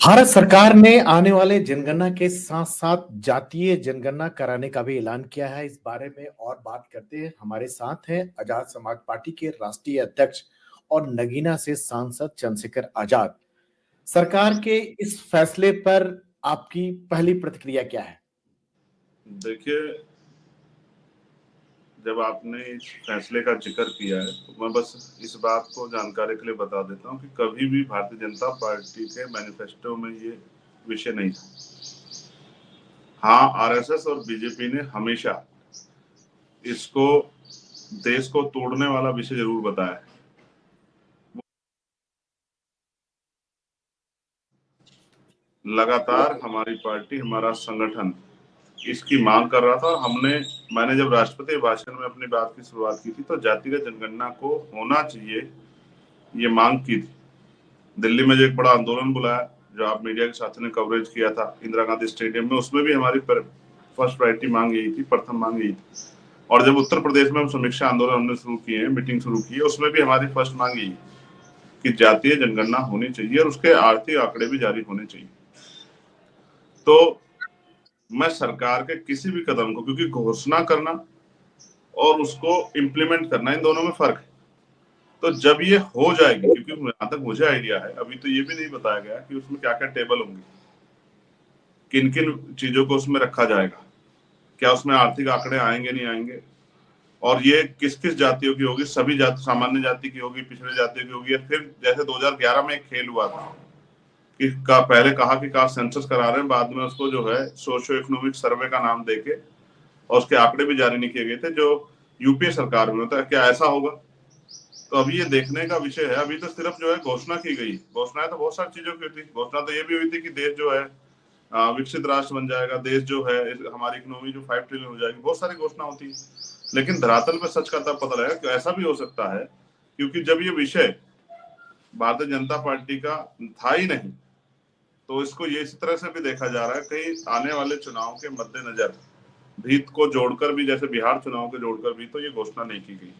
भारत सरकार ने आने वाले जनगणना के साथ-साथ जातीय जनगणना कराने का भी ऐलान किया है। इस बारे में और बात करते हैं, हमारे साथ हैं आजाद समाज पार्टी के राष्ट्रीय अध्यक्ष और नगीना से सांसद चंद्रशेखर आजाद। सरकार के इस फैसले पर आपकी पहली प्रतिक्रिया क्या है? देखिए, जब आपने इस फैसले का जिक्र किया है, तो मैं बस इस बात को जानकारी के लिए बता देता हूँ कि कभी भी भारतीय जनता पार्टी के मैनिफेस्टो में ये विषय नहीं था। हाँ, आरएसएस और बीजेपी ने हमेशा इसको देश को तोड़ने वाला विषय जरूर बताया है। लगातार हमारी पार्टी, हमारा संगठन इसकी मांग कर रहा था और मैंने जब राष्ट्रपति भाषण में अपनी बात की शुरुआत की थी तो जातिगत जनगणना को होना चाहिए, ये मांग की थी। दिल्ली में जो एक बड़ा आंदोलन बुलाया, जो आप मीडिया के साथी ने कवरेज किया था इंदिरा गांधी स्टेडियम में, उसमें भी हमारी फर्स्ट प्रायोरिटी मांग यही थी, प्रथम मांग यही थी। और जब उत्तर प्रदेश में हम समीक्षा आंदोलन हमने शुरू किए, मीटिंग शुरू की है, उसमें भी हमारी फर्स्ट मांग यही कि जातीय जनगणना होनी चाहिए और उसके आर्थिक आंकड़े भी जारी होने चाहिए। तो मैं सरकार के किसी भी कदम को, क्योंकि घोषणा करना और उसको इम्प्लीमेंट करना, इन दोनों में फर्क है। तो जब ये हो जाएगी, क्योंकि जहां तक मुझे आइडिया है, अभी तो ये भी नहीं बताया गया कि उसमें क्या क्या टेबल होंगे, किन किन चीजों को उसमें रखा जाएगा, क्या उसमें आर्थिक आंकड़े आएंगे नहीं आएंगे, और ये किस किस जातियों की होगी, सभी जाति, सामान्य जाति की होगी, पिछड़े जातियों की होगी। फिर जैसे 2011 में एक खेल हुआ था कि पहले कहा कि कास्ट सेंसस करा रहे हैं, बाद में उसको जो है सोशियो इकोनॉमिक सर्वे का नाम देके और उसके आंकड़े भी जारी नहीं किए गए थे, जो यूपीए सरकार में होता है। क्या ऐसा होगा? तो अभी ये देखने का विषय है। अभी तो सिर्फ जो है घोषणा की गई। घोषणाएं तो बहुत सारी चीजों की हुई थी। घोषणा तो ये भी हुई थी कि देश जो है विकसित राष्ट्र बन जाएगा, देश जो है हमारी इकोनॉमी जो 5 ट्रिलियन हो जाएगी, बहुत सारी घोषणा होती है। लेकिन धरातल पर सच का तब पता लगेगा कि ऐसा भी हो सकता है, क्योंकि जब ये विषय भारतीय जनता पार्टी का था ही नहीं, तो इसको ये इसी तरह से भी देखा जा रहा है कहीं आने वाले चुनाव के मद्देनजर भी को जोड़कर भी, जैसे बिहार चुनाव को जोड़कर भी तो ये घोषणा नहीं की गई।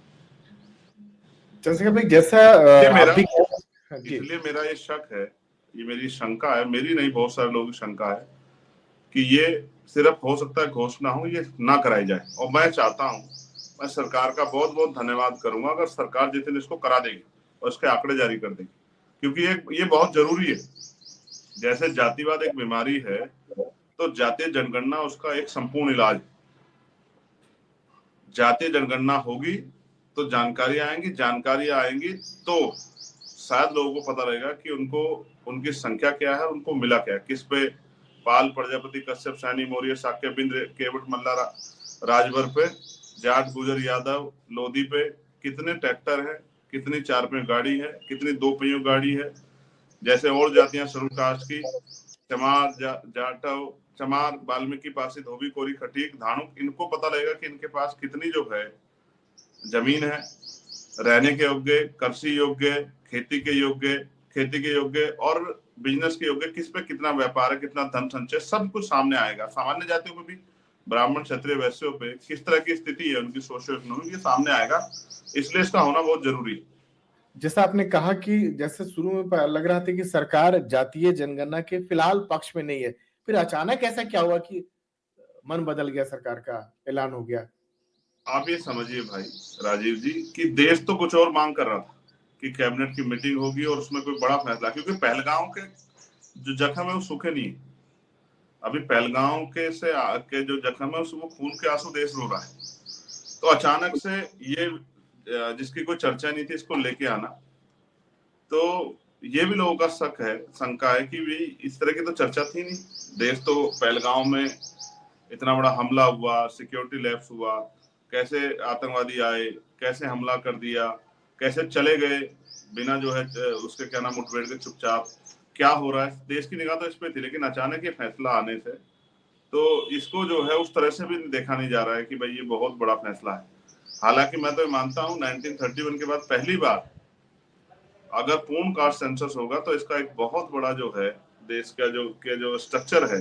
चंद्रशेखर भाई, जैसा आप भी इसलिए मेरा ये शक है, ये मेरी शंका है, मेरी नहीं, बहुत सारे लोगों की शंका है कि ये सिर्फ हो सकता है घोषणा हो, ये ना कराई जाए। और मैं चाहता हूं, मैं सरकार का बहुत बहुत धन्यवाद करूंगा अगर सरकार जिस दिन इसको करा देगी और इसके आंकड़े जारी कर देगी, क्योंकि ये बहुत जरूरी है। जैसे जातिवाद एक बीमारी है, तो जातीय जनगणना उसका एक संपूर्ण इलाज है। जातीय जनगणना होगी तो जानकारी आएंगी तो शायद लोगों को पता रहेगा कि उनको उनकी संख्या क्या है, उनको मिला क्या है, किस पे, पाल, प्रजापति, कश्यप, सैनी, मौर्य, शाक्य, बिंद्र, केवट, मल्ला, राजभर पे, जाट, गुजर, यादव, लोधी पे कितने ट्रैक्टर है, कितनी 4 पहियों गाड़ी है, कितनी 2 पहियों गाड़ी है। जैसे और जातियां शेड्यूल कास्ट की, चमार, जाटव, चमार, वाल्मीकि, पासी, धोबी, कोरी, खटीक, धानुक, इनको पता लगेगा कि इनके पास कितनी जो है जमीन है, रहने के योग्य, कृषि योग्य, खेती के योग्य, खेती के योग्य और बिजनेस के योग्य, किस पे कितना व्यापार है, कितना धन संचय, सब कुछ सामने आएगा। सामान्य जातियों पे भी, ब्राह्मण, क्षत्रिय, वैश्यों पे किस तरह की स्थिति है उनकी सोशियो इकोनॉमिक, ये सामने आएगा। इसलिए इसका होना बहुत जरूरी है। जैसा आपने कहा कि जैसे शुरू में लग रहा था कि सरकार जातीय जनगणना के फिलहाल पक्ष में नहीं है, फिर अचानक ऐसा क्या हुआ कि मन बदल गया, सरकार का ऐलान हो गया? आप ये समझिए भाई राजीव जी कि देश तो कुछ और मांग कर रहा था कि कैबिनेट की मीटिंग होगी और उसमें कोई बड़ा फैसला, क्योंकि पहलगांव के जो जख्म है वो सूखे नहीं है। अभी पहलगांव के जो जख्म है वो खून के आंसू देश रो रहा है। तो अचानक से ये जिसकी कोई चर्चा नहीं थी, इसको लेके आना, तो ये भी लोगों का शक है, शंका है कि भी इस तरह की तो चर्चा थी नहीं। देश तो पहलगांव में इतना बड़ा हमला हुआ, सिक्योरिटी लैप्स हुआ, कैसे आतंकवादी आए, कैसे हमला कर दिया, कैसे चले गए बिना जो है उसके क्या नाम मुठभेड़ के, चुपचाप क्या हो रहा है, देश की निगाह तो इस पे थी। लेकिन अचानक ये फैसला आने से तो इसको जो है उस तरह से भी देखा नहीं जा रहा है कि भाई ये बहुत बड़ा फैसला है। हालांकि मैं तो मानता हूँ 1931 के बाद पहली बार अगर पूर्ण कास्ट सेंसस होगा तो इसका एक बहुत बड़ा जो है देश का जो स्ट्रक्चर है,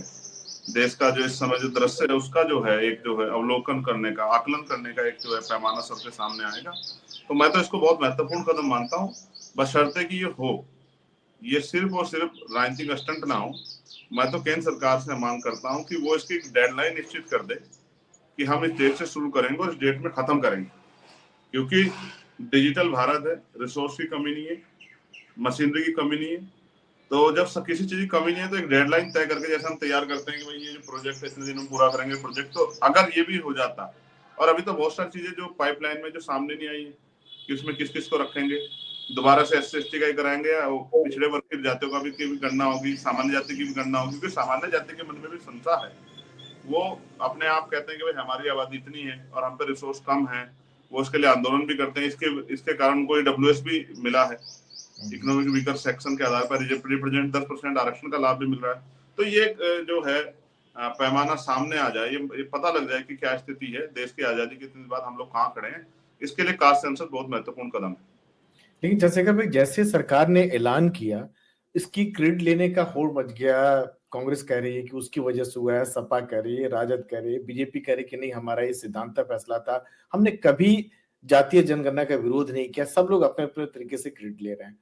देश का जो इस समय जो दृश्य है, उसका जो है एक जो है अवलोकन करने का, आकलन करने का एक जो है पैमाना सबके सामने आएगा। तो मैं तो इसको बहुत महत्वपूर्ण कदम मानता हूँ, बशर्ते कि ये हो। ये सिर्फ और सिर्फ राजनीतिक स्टंट ना हो। मैं तो केंद्र सरकार से मांग करता हूं कि वो इसकी एक डेडलाइन निश्चित कर दे कि हम इस डेट से शुरू करेंगे और इस डेट में खत्म करेंगे, क्योंकि डिजिटल भारत है, रिसोर्स की कमी नहीं है, मशीनरी की कमी नहीं है। तो जब किसी चीज की कमी नहीं है तो एक डेडलाइन तय करके, जैसे हम तैयार करते हैं कि भाई ये जो प्रोजेक्ट है इतने दिन में पूरा करेंगे प्रोजेक्ट, तो अगर ये भी हो जाता, और अभी तो बहुत सारी चीजें जो पाइपलाइन में जो सामने नहीं आई है कि उसमें किस किस को रखेंगे, दोबारा से SC/ST का ही कराएंगे या पिछड़े वर्ग की जातियों का भी गणना होगी, सामान्य जाति की भी गणना होगी, क्योंकि सामान्य जाति के मन में भी शंका है। वो अपने आप कहते हैं कि भाई हमारी आबादी इतनी है और हम पे रिसोर्स कम है, वो उसके लिए आंदोलन भी करते हैं। इसके कारण उनको WS भी मिला है, इकोनॉमिक वीकर सेक्शन के आधार पर रिप्रेजेंट 10% आरक्षण का लाभ भी मिल रहा है। तो ये जो है पैमाना सामने आ जाए, ये पता लग जाए कि क्या स्थिति है, देश की आजादी के इतने बाद हम लोग कहाँ खड़े हैं। इसके लिए कास्ट सेंसस बहुत महत्वपूर्ण कदम है। लेकिन चंद्रशेखर भाई, जैसे सरकार ने ऐलान किया, इसकी क्रेडिट लेने का होड़ मच गया। कांग्रेस कह रही है कि उसकी वजह से हुआ है, सपा कह रही है, राजद कह रही है, बीजेपी कह रही है कि नहीं, हमारा ये सिद्धांत फैसला था, हमने कभी जातीय जनगणना का विरोध नहीं किया। सब लोग अपने अपने तरीके से क्रेडिट ले रहे हैं।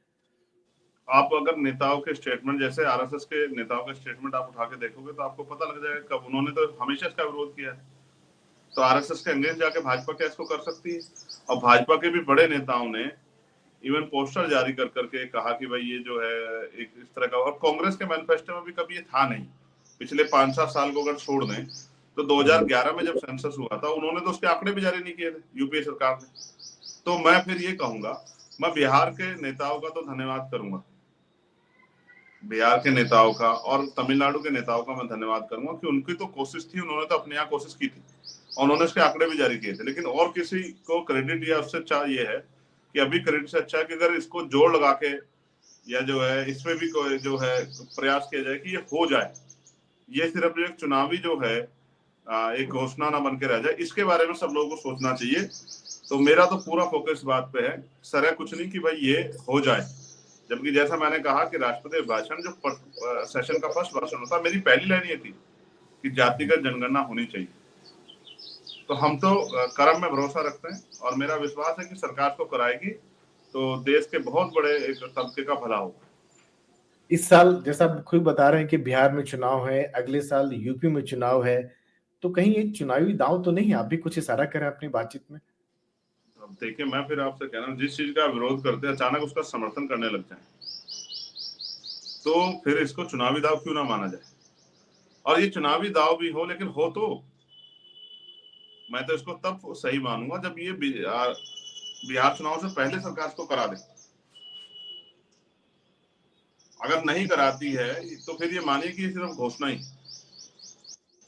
आप अगर नेताओं के स्टेटमेंट, जैसे RSS के नेताओं के स्टेटमेंट आप उठा के देखोगे तो आपको पता लग जाएगा कब उन्होंने तो हमेशा इसका विरोध किया है। तो RSS के अगेंस्ट जाके भाजपा क्या इसको कर सकती है? और भाजपा के भी बड़े नेताओं ने इवन पोस्टर जारी कर करके कहा कि भाई ये जो है एक इस तरह का, और कांग्रेस के मैनिफेस्टो में भी कभी ये था नहीं। पिछले 5-7 साल को अगर छोड़ दें तो 2011 में जब सेंसस हुआ था उन्होंने तो उसके आंकड़े भी जारी नहीं किए थे, यूपीए सरकार ने। तो मैं फिर ये कहूंगा, मैं बिहार के नेताओं का तो धन्यवाद करूंगा, बिहार के नेताओं का और तमिलनाडु के नेताओं का मैं धन्यवाद करूंगा कि उनकी तो कोशिश थी, उन्होंने तो अपने यहाँ कोशिश की थी और उन्होंने इसके आंकड़े भी जारी किए थे। लेकिन और किसी को क्रेडिट या उससे अच्छा ये है कि अभी क्रेडिट से अच्छा है कि अगर इसको जोड़ लगा के या जो है इसमें भी कोई जो है प्रयास किया जाए कि ये हो जाए, ये सिर्फ एक चुनावी जो है एक घोषणा ना बन के रह जाए। इसके बारे में सब लोगों को सोचना चाहिए। तो मेरा तो पूरा फोकस बात पे है, सर है कुछ नहीं कि भाई ये हो जाए। जबकि जैसा मैंने कहा कि राष्ट्रपति भाषण जो सेशन का फर्स्ट भाषण होता, मेरी पहली लाइन ये थी कि जातिगत जनगणना होनी चाहिए। तो हम तो कर्म में भरोसा रखते हैं और मेरा विश्वास है कि सरकार तो कराएगी, तो देश के बहुत बड़े एक तबके का भला होगा। इस साल जैसा आप खुद बता रहे हैं कि बिहार में चुनाव है, अगले साल यूपी में चुनाव है, तो कहीं ये चुनावी दांव तो नहीं? आप भी कुछ इशारा करें अपनी बातचीत में। अब देखिए, मैं फिर आपसे कह रहा हूँ, जिस चीज का विरोध करते हैं अचानक उसका समर्थन करने लग जाए तो फिर इसको चुनावी दाव क्यों ना माना जाए। और ये चुनावी दाव भी हो, लेकिन हो तो मैं तो इसको तब सही मानूंगा जब ये बिहार चुनाव से पहले सरकार इसको करा दे। अगर नहीं कराती है तो फिर ये मानिए कि सिर्फ घोषणा ही।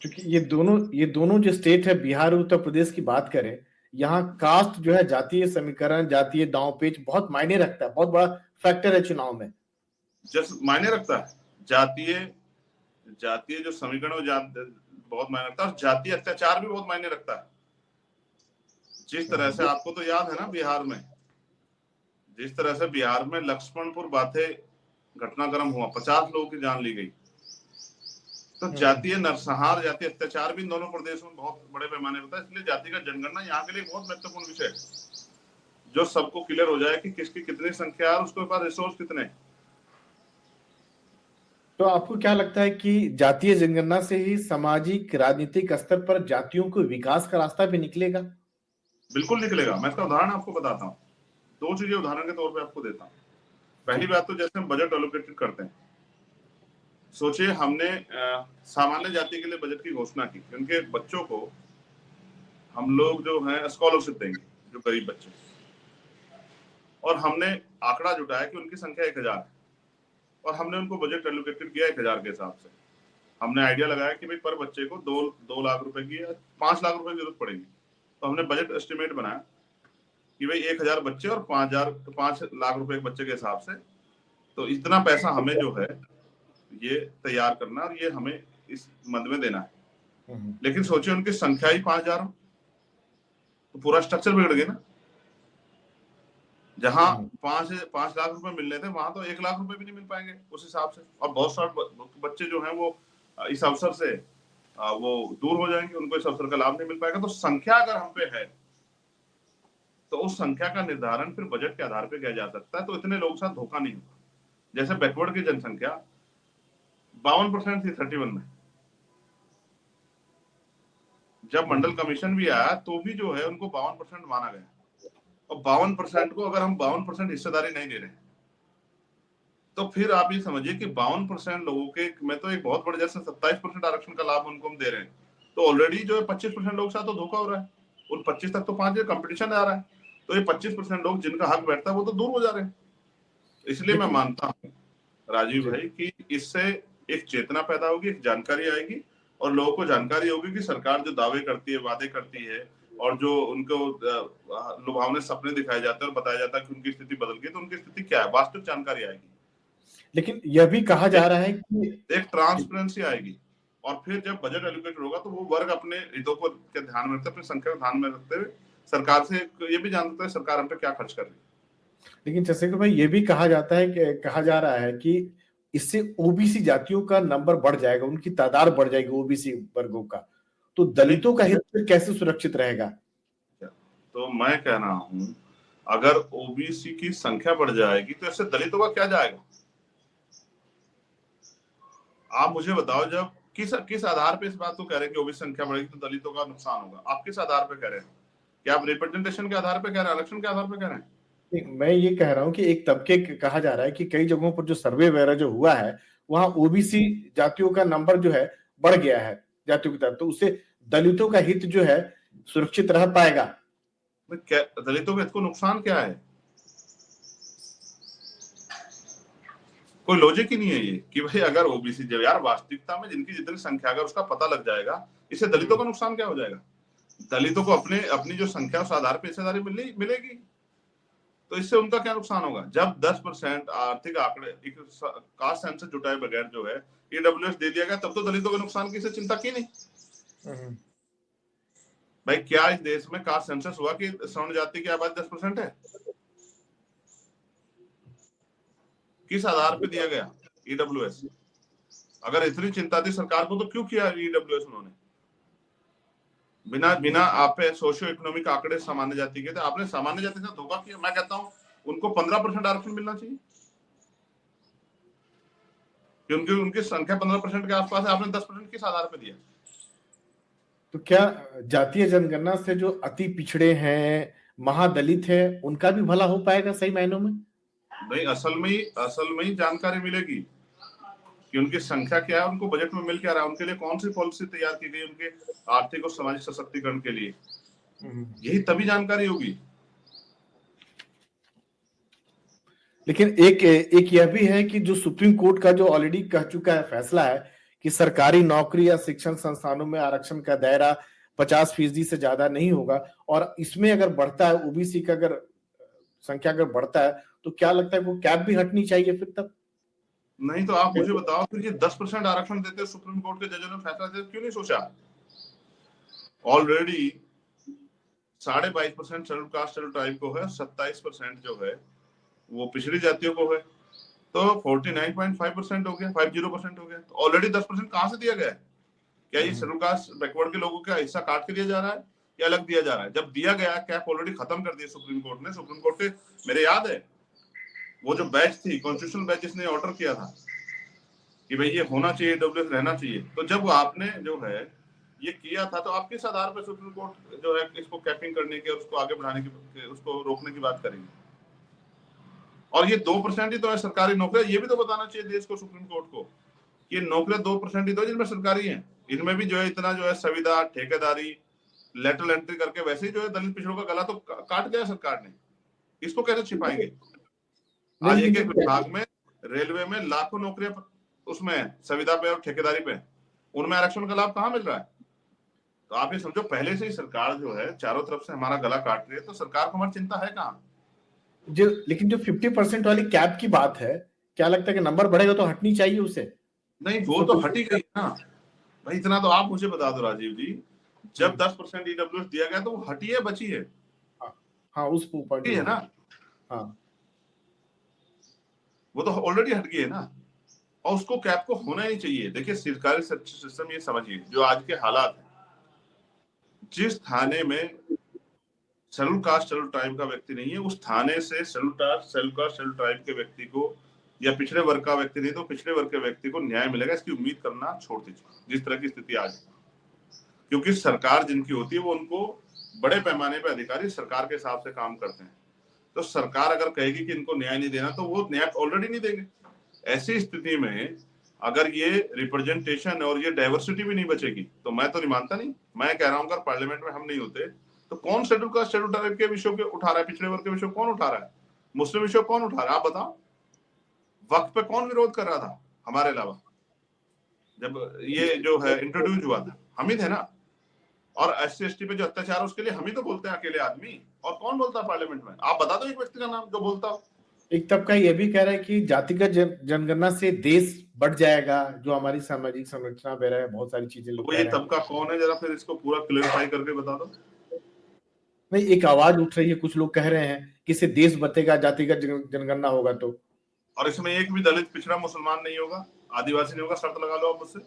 क्योंकि ये दोनों जो स्टेट है, बिहार और उत्तर प्रदेश की बात करें, यहाँ कास्ट जो है, जातीय समीकरण, जातीय दांव पेच बहुत मायने रखता है, बहुत बड़ा फैक्टर है चुनाव में। जस्ट मायने रखता है, जातीय जातीय जो समीकरण बहुत मायने रखता है, और जातीय अत्याचार भी बहुत मायने रखता है। जिस तरह से आपको तो याद है ना, बिहार में जिस तरह से बिहार में लक्ष्मणपुर बाथे घटनाक्रम हुआ, 50 लोगों की जान ली गई। तो जातीय नरसंहार, जातीय अत्याचार भी इन दोनों प्रदेशों में बहुत बड़े पैमाने पर होता है। इसलिए जाति का जनगणना यहाँ के लिए बहुत महत्वपूर्ण विषय है, जो सबको क्लियर हो जाए कि किसकी कितनी संख्या है और उसके पास रिसोर्स कितने हैं। तो आपको क्या लगता है कि जातीय जनगणना से ही सामाजिक राजनीतिक स्तर पर जातियों को विकास का रास्ता भी निकलेगा? बिल्कुल निकलेगा। मैं इसका उदाहरण आपको बताता हूँ, 2 चीजें उदाहरण के तौर पे आपको देता हूँ। पहली बात तो जैसे हम बजट एलोकेटेड करते हैं, सोचिए हमने सामान्य जाति के लिए बजट की घोषणा की, उनके बच्चों को हम लोग जो है स्कॉलरशिप देंगे, जो गरीब बच्चे, और हमने आंकड़ा जुटाया कि उनकी संख्या 1000 है और हमने उनको बजट एलोकेटेड किया 1000 के हिसाब से। हमने आइडिया लगाया कि भाई पर बच्चे को 2 लाख रुपए की या 5 लाख रुपए की जरूरत पड़ेगी। तो हमने बजट एस्टिमेट बनाया कि भाई 1000 बच्चे और 5 लाख रुपए बच्चे के हिसाब से, तो इतना पैसा हमें जो है ये तैयार करना और ये हमें इस मद में देना है। लेकिन सोचिए उनकी संख्या ही 5000 हो, तो पूरा स्ट्रक्चर बिगड़ गया ना। जहां 5 लाख रुपए मिलने थे वहां तो 1 लाख रुपए भी नहीं मिल पाएंगे उस हिसाब से, और बहुत सारे बच्चे जो हैं वो इस अवसर से वो दूर हो जाएंगे, उनको इस अवसर का लाभ नहीं मिल पाएगा। तो संख्या अगर हम पे है तो उस संख्या का निर्धारण फिर बजट के आधार पर किया जा सकता है, तो इतने लोगों के साथ धोखा नहीं होगा। जैसे बैकवर्ड की जनसंख्या 52% थी 31 में, जब मंडल कमीशन भी आया तो भी जो है उनको 52% माना गया। और 52% को अगर हम 52% हिस्सेदारी नहीं दे रहे तो फिर आप ये समझिए कि 52% लोगों के में तो एक बहुत बड़े, जैसे 27% आरक्षण का लाभ उनको हम दे रहे हैं, तो ऑलरेडी जो है 25% लोग साथ तो धोखा हो रहा है। उन 25 तक तो 5 कंपटीशन आ रहा है, तो ये 25% लोग जिनका हक बैठता है वो तो दूर हो जा रहे हैं। इसलिए मैं मानता हूँ राजीव भाई कि इससे एक चेतना पैदा होगी, एक जानकारी आएगी, और लोगों को जानकारी होगी कि सरकार जो दावे करती है, वादे करती है, और जो उनको लुभावने सपने दिखाए जाते हैं और बताया जाता है कि उनकी स्थिति बदल गई, तो उनकी स्थिति क्या है, वास्तविक जानकारी आएगी। लेकिन यह भी कहा जा रहा है कि एक ट्रांसपेरेंसी आएगी, और फिर जब बजट एलोकेट होगा तो वो वर्ग अपने हितों को ध्यान में रखते, अपनी संख्या को ध्यान में रखते हुए सरकार से ये भी जान सकते हैं सरकार हम पे क्या खर्च कर रही है। लेकिन जैसे कि भाई ये भी कहा जाता है कि कहा जा रहा है कि इससे ओबीसी जातियों का नंबर बढ़ जाएगा, उनकी तादाद बढ़ जाएगी ओबीसी वर्गों का, तो दलितों का हित फिर कैसे सुरक्षित रहेगा? तो मैं कह रहा हूं अगर ओबीसी की संख्या बढ़ जाएगी तो इससे दलितों का क्या जाएगा? आप मुझे बताओ, जब किस आधार पे इस बात को कह रहे हैं कि ओबीसी संख्या बढ़ेगी तो दलितों का नुकसान होगा? आप किस आधार पे कह रहे हैं? क्या आप रिप्रेजेंटेशन के आधार पे कह रहे हैं, आरक्षण के आधार पे कह रहे हैं? मैं ये कह रहा हूं कि एक तबके कहा जा रहा है कि कई जगहों पर जो सर्वे वगैरह जो हुआ है वहां ओबीसी जातियों का नंबर जो है बढ़ गया है जातियों की तरफ, तो उससे दलितों का हित जो है सुरक्षित रह पाएगा। दलितों के हित को नुकसान क्या है? कोई लॉजिक ही नहीं है ये कि भाई अगर ओबीसी, जब यार वास्तविकता में जिनकी जितनी संख्या अगर उसका पता लग जाएगा, इससे दलितों का नुकसान क्या हो जाएगा? दलितों को अपनी जो संख्या उस आधार पर हिस्सेदारी मिलेगी, तो इससे उनका क्या नुकसान होगा? जब 10% आर्थिक आंकड़े कास्ट सेंसस जुटाए बगैर जो है ईडब्ल्यूएस दे दिया गया, तब तो दलितों के नुकसान की चिंता की नहीं। भाई क्या इस देश में कास्ट सेंसस हुआ कि स्वर्ण जाति की आबादी 10% है? किस आधार पे दिया गया ईडब्ल्यूएस? अगर इतनी चिंता थी सरकार को तो क्यों किया ईडब्ल्यूएस उन्होंने? बिना आप सोशियो इकोनॉमिक आंकड़े सामान्य जाति के थे, आपने सामान्य जाति से धोखा किया। मैं कहता हूं उनको 15% आरक्षण मिलना चाहिए, क्योंकि उनकी संख्या 15% के आसपास है, आपने 10% किस आधार पर दिया? तो क्या जातीय जनगणना से जो अति पिछड़े हैं, महादलित है, उनका भी भला हो पाएगा सही मायनों में? नहीं, असल में ही जानकारी मिलेगी कि उनकी संख्या क्या है, उनको बजट में मिल क्या रहा है, उनके लिए कौन सी पॉलिसी तैयार की गई उनके आर्थिक और सामाजिक सशक्तिकरण के लिए, यही तभी जानकारी होगी। लेकिन एक यह भी है कि जो सुप्रीम कोर्ट का जो ऑलरेडी कह चुका है फैसला है कि सरकारी नौकरी या शिक्षण संस्थानों में आरक्षण का दायरा 50% से ज्यादा नहीं होगा, और इसमें अगर बढ़ता है ओबीसी का अगर संख्या अगर बढ़ता है तो क्या लगता है वो कैप भी हटनी चाहिए फिर तब? नहीं तो आप मुझे बताओ फिर ये 10% आरक्षण देते सुप्रीम कोर्ट के जजों ने फैसला दिया, क्यों नहीं सोचा? Already 22.5% schedule caste schedule tribe को है, 27% जो है वो पिछड़ी जातियों को है, तो 49.5% हो गया, 50% हो गया। तो ऑलरेडी 10% कहां से दिया गया है? क्या ये शेड्यूल कास्ट बैकवर्ड के लोगों का हिस्सा काट के दिया जा रहा है या अलग दिया जा रहा है? जब दिया गया कैप ऑलरेडी खत्म कर दिया सुप्रीम कोर्ट ने। सुप्रीम कोर्ट के मेरे याद है वो जो बैच थी, कॉन्स्टिट्यूशनल बैच, जिसने ऑर्डर किया था कि भाई ये होना चाहिए, डब्ल्यूएस रहना चाहिए, तो जब आपने जो है ये किया था तो आप किस आधार पर सुप्रीम कोर्ट जो है इसको कैपिंग करने के, उसको आगे बढ़ाने की, उसको रोकने की बात करेंगे? और ये 2% ही तो है सरकारी नौकरियां, ये भी तो बताना चाहिए देश को, सुप्रीम कोर्ट को, कि नौकरियां 2% ही तो जिनमें सरकारी हैं। इनमें भी जो है इतना जो है संविदा, ठेकेदारी, लेटरल एंट्री करके वैसे ही जो है दलित पिछड़ों का गला तो काट दिया सरकार ने। इसको कैसे छिपाएंगे? आज एक एक विभाग में, रेलवे में लाखों नौकरियां उसमें संविदा पे और ठेकेदारी पे, उनमें आरक्षण का लाभ कहाँ मिल रहा है? तो आप ये समझो पहले से ही सरकार जो है चारों तरफ से हमारा गला काट रही है, तो सरकार को हमारी चिंता है कहाँ? लेकिन जो 50% वाली कैप की बात है, क्या लगता है कि नंबर बढ़ेगा तो हटनी चाहिए उसे? नहीं, वो तो हट ही गई ना भाई। इतना तो आप मुझे बता दो राजीव जी, जब 10% ईडब्ल्यूएस दिया गया तो वो हटी है, बची है? हाँ, उस पॉइंट है ना। हाँ, वो तो ऑलरेडी हट गई है ना, और उसको कैप को होना ही चाहिए। देखिए सरकारी सिस्टम, ये समझिए जो आज के हालात है, जिस थाने में शेड्यूल कास्ट शेड्यूल ट्राइब का व्यक्ति नहीं है, उस थाने से शेड्यूल कास्ट शेड्यूल ट्राइब के व्यक्ति को या पिछड़े वर्ग का व्यक्ति नहीं तो पिछड़े वर्ग के व्यक्ति को न्याय मिलेगा, इसकी उम्मीद करना छोड़ दीजिए जिस तरह की स्थिति आज। क्योंकि सरकार जिनकी होती है वो उनको बड़े पैमाने पर अधिकारी सरकार के हिसाब से काम करते हैं, तो सरकार अगर कहेगी कि इनको न्याय नहीं देना तो वो न्याय ऑलरेडी नहीं देंगे। ऐसी स्थिति में अगर ये रिप्रेजेंटेशन और ये डाइवर्सिटी भी नहीं बचेगी तो मैं तो नहीं मानता। नहीं, मैं कह रहा हूं अगर पार्लियामेंट में हम नहीं होते तो कौन शेड्यूल कास्ट शेड्यूल ट्राइब के विषयों के उठा रहा है, पिछड़े वर्ग के विषय कौन उठा रहा है, मुस्लिम विषय कौन उठा रहा है, आप बताओ। वक्त पे कौन विरोध कर रहा था हमारे अलावा? जब ये जो है इंट्रोड्यूस हुआ था हम ही थे ना। और SC/ST पे जो अत्याचार है उसके लिए हम ही तो बोलते हैं अकेले आदमी, और कौन बोलता है पार्लियामेंट में? आप बता दो एक व्यक्ति का नाम जो बोलता हो। एक तबका ये भी कह रहा है कि जातिगत जनगणना से देश बढ़ जाएगा, जो हमारी सामाजिक संरचना वगैरह है, बहुत सारी चीजें लोग वो ये तबका कौन है, जरा फिर इसको पूरा क्लियरिफाई करके बता दो। नहीं, एक आवाज उठ रही है, कुछ लोग कह रहे हैं कि इससे देश बचेगा, जातिगत जनगणना होगा तो। और इसमें एक भी दलित, पिछड़ा, मुसलमान नहीं होगा, आदिवासी नहीं होगा, शर्त लगा लो आप मुझसे।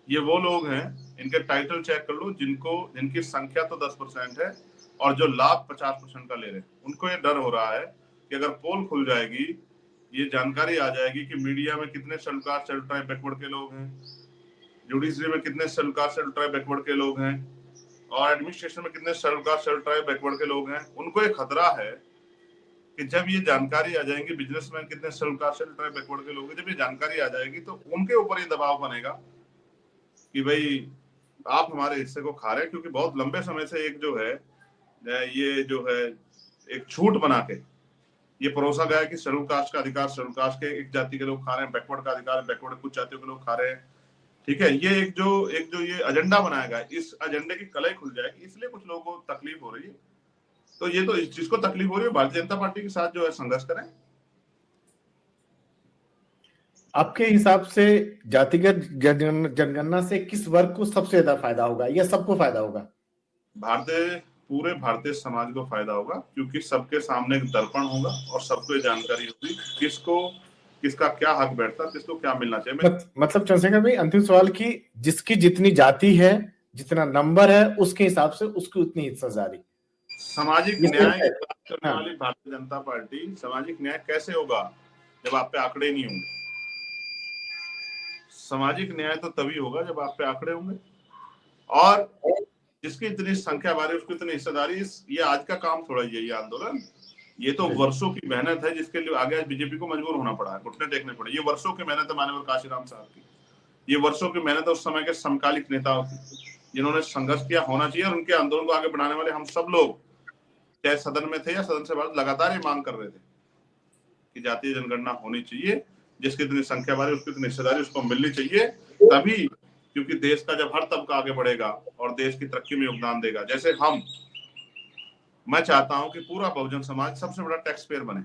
ये वो लोग हैं, इनके टाइटल चेक कर लो, जिनकी संख्या तो 10% है और जो लाभ 50% का ले रहे हैं। उनको ये डर हो रहा है कि अगर पोल खुल जाएगी, ये जानकारी आ जाएगी कि मीडिया में कितने schedule caste schedule tribe backward के लोग हैं, जुडिशरी में कितने schedule caste schedule tribe backward के लोग हैं, और एडमिनिस्ट्रेशन में कितने schedule caste schedule tribe backward के लोग हैं। उनको एक खतरा है कि जब ये जानकारी आ जाएगी, बिजनेसमैन कितने schedule caste schedule tribe backward के लोग हैं, जब ये जानकारी आ जाएगी तो उनके ऊपर ये दबाव बनेगा कि भाई आप हमारे हिस्से को खा रहे हैं। क्योंकि बहुत लंबे समय से एक जो है ये जो है एक छूट बना के ये परोसा गया है कि शेड्यूल कास्ट का अधिकार शेड्यूल कास्ट के एक जाति के लोग खा रहे हैं, बैकवर्ड का अधिकार बैकवर्ड कुछ जातियों के लोग खा रहे हैं। ठीक है, ये एक जो ये एजेंडा बनाया गया, इस एजेंडे की कलई खुल जाएगी, इसलिए कुछ लोगों को तकलीफ हो रही है। तो ये तो जिसको तकलीफ हो रही है भारतीय जनता पार्टी के साथ जो है संघर्ष करें। आपके हिसाब से जातिगत जनगणना से किस वर्ग को सबसे ज्यादा फायदा होगा या सबको फायदा होगा? पूरे भारतीय समाज को फायदा होगा, क्योंकि सबके सामने एक दर्पण होगा और सबको ये जानकारी होगी किसका क्या हक बैठता है, किसको क्या मिलना चाहिए। मतलब चंद्रशेखर भाई, अंतिम सवाल की जिसकी जितनी जाति है, जितना नंबर है, उसके हिसाब से उसकी उतनी हिस्सेदारी। सामाजिक न्याय की बात करने वाली भारतीय जनता पार्टी, सामाजिक न्याय कैसे होगा जब आप पे आंकड़े नहीं होंगे? सामाजिक न्याय तो तभी होगा जब आप पे आंकड़े होंगे, और जिसकी इतनी संख्या बारी उसकी इतनी हिस्सेदारी। ये आज का काम थोड़ा ही है ये आंदोलन, ये तो वर्षों की मेहनत है जिसके लिए आगे आज बीजेपी को मजबूर होना पड़ा है, घुटने टेकने पड़े। ये वर्षों की मेहनत है माननीय काशीराम साहब की, ये वर्षों की मेहनत है उस समय के समकालिक नेताओं की जिन्होंने संघर्ष किया। होना चाहिए, और उनके आंदोलन को आगे बढ़ाने वाले हम सब लोग, चाहे सदन में थे या सदन से बाहर, लगातार ये मांग कर रहे थे कि जातीय जनगणना होनी चाहिए, जिसकी इतनी संख्या बारी उसकी इतनी हिस्सेदारी उसको मिलनी चाहिए। तभी, क्योंकि देश का जब हर तबका आगे बढ़ेगा और देश की तरक्की में योगदान देगा, जैसे मैं चाहता हूं कि पूरा बहुजन समाज सबसे बड़ा टैक्स पेयर बने।